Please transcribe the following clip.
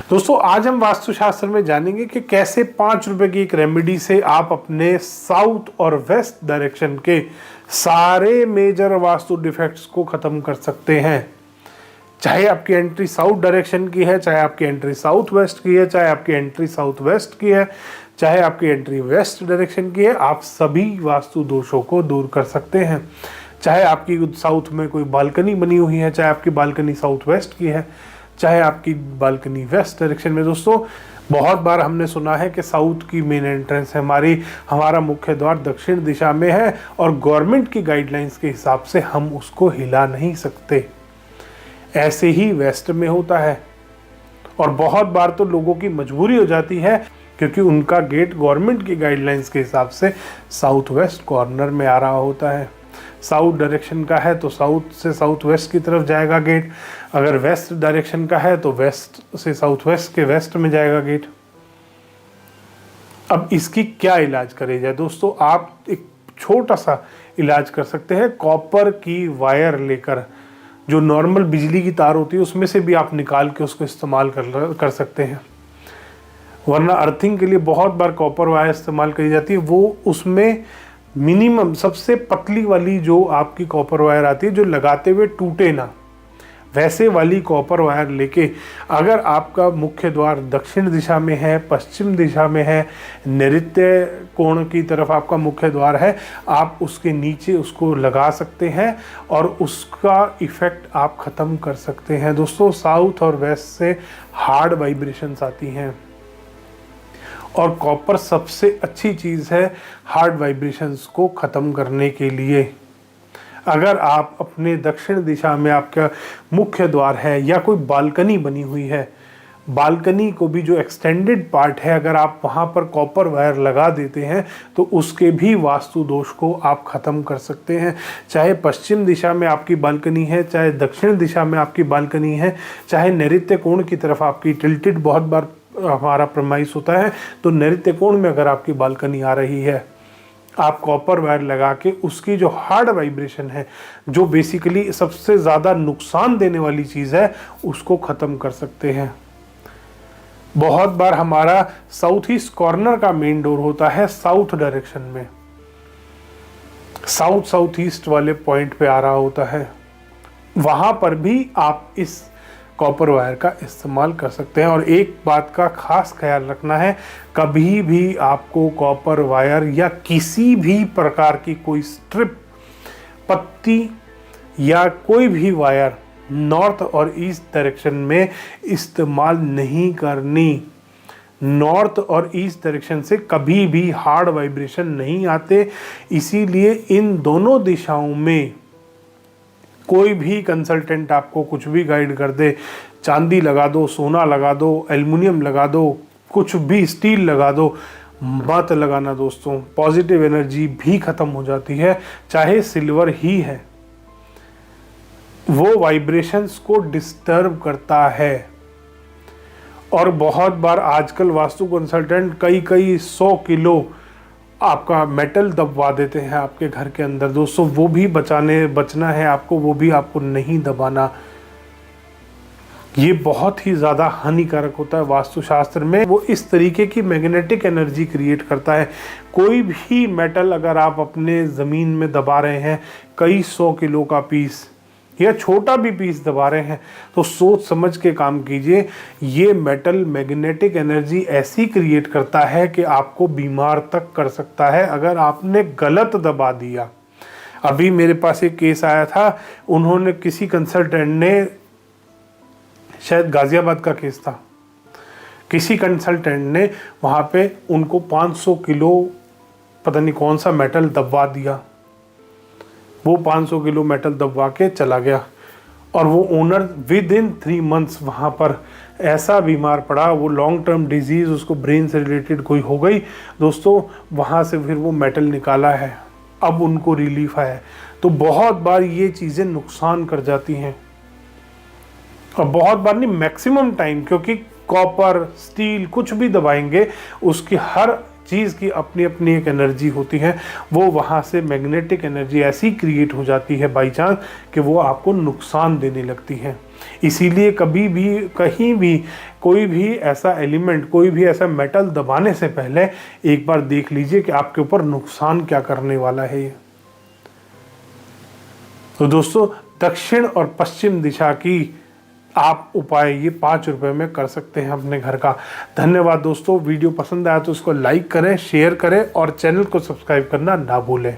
दोस्तों आज हम वास्तुशास्त्र में जानेंगे कि कैसे 5 रुपए की एक रेमेडी से आप अपने साउथ और वेस्ट डायरेक्शन के सारे मेजर वास्तु डिफेक्ट्स को खत्म कर सकते हैं। चाहे आपकी एंट्री साउथ डायरेक्शन की है, चाहे आपकी एंट्री साउथ वेस्ट की है, चाहे आपकी एंट्री साउथ वेस्ट की है, चाहे आपकी एंट्री वेस्ट डायरेक्शन की है, आप सभी वास्तु दोषों को दूर कर सकते हैं। चाहे आपकी साउथ में कोई बालकनी बनी हुई है, चाहे आपकी बालकनी साउथ वेस्ट की है, चाहे आपकी बालकनी वेस्ट डायरेक्शन में। दोस्तों बहुत बार हमने सुना है कि साउथ की मेन एंट्रेंस है हमारा मुख्य द्वार दक्षिण दिशा में है और गवर्नमेंट की गाइडलाइंस के हिसाब से हम उसको हिला नहीं सकते। ऐसे ही वेस्ट में होता है और बहुत बार तो लोगों की मजबूरी हो जाती है क्योंकि उनका गेट गवर्नमेंट की गाइडलाइंस के हिसाब से साउथ वेस्ट कॉर्नर में आ रहा होता है। साउथ डायरेक्शन का है तो साउथ से साउथ वेस्ट की तरफ जाएगा गेट, अगर वेस्ट डायरेक्शन का है तो वेस्ट से साउथ वेस्ट के वेस्ट में जाएगा गेट। अब इसकी क्या इलाज करे जाए? दोस्तों आप एक छोटा सा इलाज कर सकते हैं। कॉपर की वायर लेकर, जो नॉर्मल बिजली की तार होती है उसमें से भी आप निकाल के उसको इस्तेमाल कर सकते हैं। वरना अर्थिंग के लिए बहुत बार कॉपर वायर इस्तेमाल करी जाती है, वो उसमें मिनिमम सबसे पतली वाली जो आपकी कॉपर वायर आती है जो लगाते हुए टूटे ना, वैसे वाली कॉपर वायर लेके, अगर आपका मुख्य द्वार दक्षिण दिशा में है, पश्चिम दिशा में है, नैऋत्य कोण की तरफ आपका मुख्य द्वार है, आप उसके नीचे उसको लगा सकते हैं और उसका इफ़ेक्ट आप ख़त्म कर सकते हैं। दोस्तों साउथ और वेस्ट से हार्ड वाइब्रेशंस आती हैं और कॉपर सबसे अच्छी चीज़ है हार्ड वाइब्रेशंस को ख़त्म करने के लिए। अगर आप अपने दक्षिण दिशा में आपका मुख्य द्वार है या कोई बालकनी बनी हुई है, बालकनी को भी जो एक्सटेंडेड पार्ट है अगर आप वहाँ पर कॉपर वायर लगा देते हैं तो उसके भी वास्तु दोष को आप ख़त्म कर सकते हैं। चाहे पश्चिम दिशा में आपकी बालकनी है, चाहे दक्षिण दिशा में आपकी बालकनी है, चाहे नैऋत्य कोण की तरफ आपकी टिल्टेड, बहुत बार हमारा प्रमाइस होता है तो नैऋत्य कोण में अगर आपकी बालकनी आ रही है, आप कॉपर वायर लगा के उसकी जो हार्ड वाइब्रेशन है, जो बेसिकली सबसे ज़्यादा नुकसान देने वाली चीज़ है, उसको ख़त्म कर सकते हैं। बहुत बार हमारा साउथ ईस्ट कॉर्नर का मेन डोर होता है साउथ डायरेक्शन में, साउथ ईस्ट वाले पॉइंट पे आ रहा होता है, वहाँ पर भी आप इस कॉपर वायर का इस्तेमाल कर सकते हैं। और एक बात का खास ख्याल रखना है, कभी भी आपको कॉपर वायर या किसी भी प्रकार की कोई स्ट्रिप, पत्ती या कोई भी वायर नॉर्थ और ईस्ट डायरेक्शन में इस्तेमाल नहीं करनी। नॉर्थ और ईस्ट डायरेक्शन से कभी भी हार्ड वाइब्रेशन नहीं आते, इसीलिए इन दोनों दिशाओं में कोई भी कंसल्टेंट आपको कुछ भी गाइड कर दे, चांदी लगा दो, सोना लगा दो, एल्युमिनियम लगा दो, कुछ भी स्टील लगा दो, मत लगाना दोस्तों। पॉजिटिव एनर्जी भी ख़त्म हो जाती है, चाहे सिल्वर ही है, वो वाइब्रेशंस को डिस्टर्ब करता है। और बहुत बार आजकल वास्तु कंसल्टेंट कई 100 किलो आपका मेटल दबवा देते हैं आपके घर के अंदर। दोस्तों वो भी बचना है आपको, वो भी आपको नहीं दबाना। ये बहुत ही ज़्यादा हानिकारक होता है वास्तुशास्त्र में। वो इस तरीके की मैग्नेटिक एनर्जी क्रिएट करता है। कोई भी मेटल अगर आप अपने ज़मीन में दबा रहे हैं, कई 100 किलो का पीस या छोटा भी पीस दबा रहे हैं, तो सोच समझ के काम कीजिए। ये मेटल मैग्नेटिक एनर्जी ऐसी क्रिएट करता है कि आपको बीमार तक कर सकता है अगर आपने गलत दबा दिया। अभी मेरे पास एक केस आया था, उन्होंने किसी कंसल्टेंट ने, शायद गाजियाबाद का केस था, किसी कंसल्टेंट ने वहाँ पे उनको 500 किलो पता नहीं कौन सा मेटल दबवा दिया। वो 500 किलो मेटल दबवा के चला गया और वो ओनर विद इन 3 मंथ्स वहाँ पर ऐसा बीमार पड़ा, वो लॉन्ग टर्म डिजीज़ उसको ब्रेन से रिलेटेड कोई हो गई। दोस्तों वहाँ से फिर वो मेटल निकाला है, अब उनको रिलीफ आया। तो बहुत बार ये चीज़ें नुकसान कर जाती हैं और बहुत बार नहीं, मैक्सिमम टाइम, क्योंकि कॉपर, स्टील कुछ भी दबाएंगे उसकी हर चीज़ की अपनी अपनी एक एनर्जी होती है। वो वहाँ से मैग्नेटिक एनर्जी ऐसी क्रिएट हो जाती है बाई चांस कि वो आपको नुकसान देने लगती है। इसीलिए कभी भी कहीं भी कोई भी ऐसा एलिमेंट, कोई भी ऐसा मेटल दबाने से पहले एक बार देख लीजिए कि आपके ऊपर नुकसान क्या करने वाला है ये। तो दोस्तों, दक्षिण और पश्चिम दिशा की आप उपाय ये 5 रुपए में कर सकते हैं अपने घर का। धन्यवाद दोस्तों। वीडियो पसंद आया तो उसको लाइक करें, शेयर करें और चैनल को सब्सक्राइब करना ना भूलें।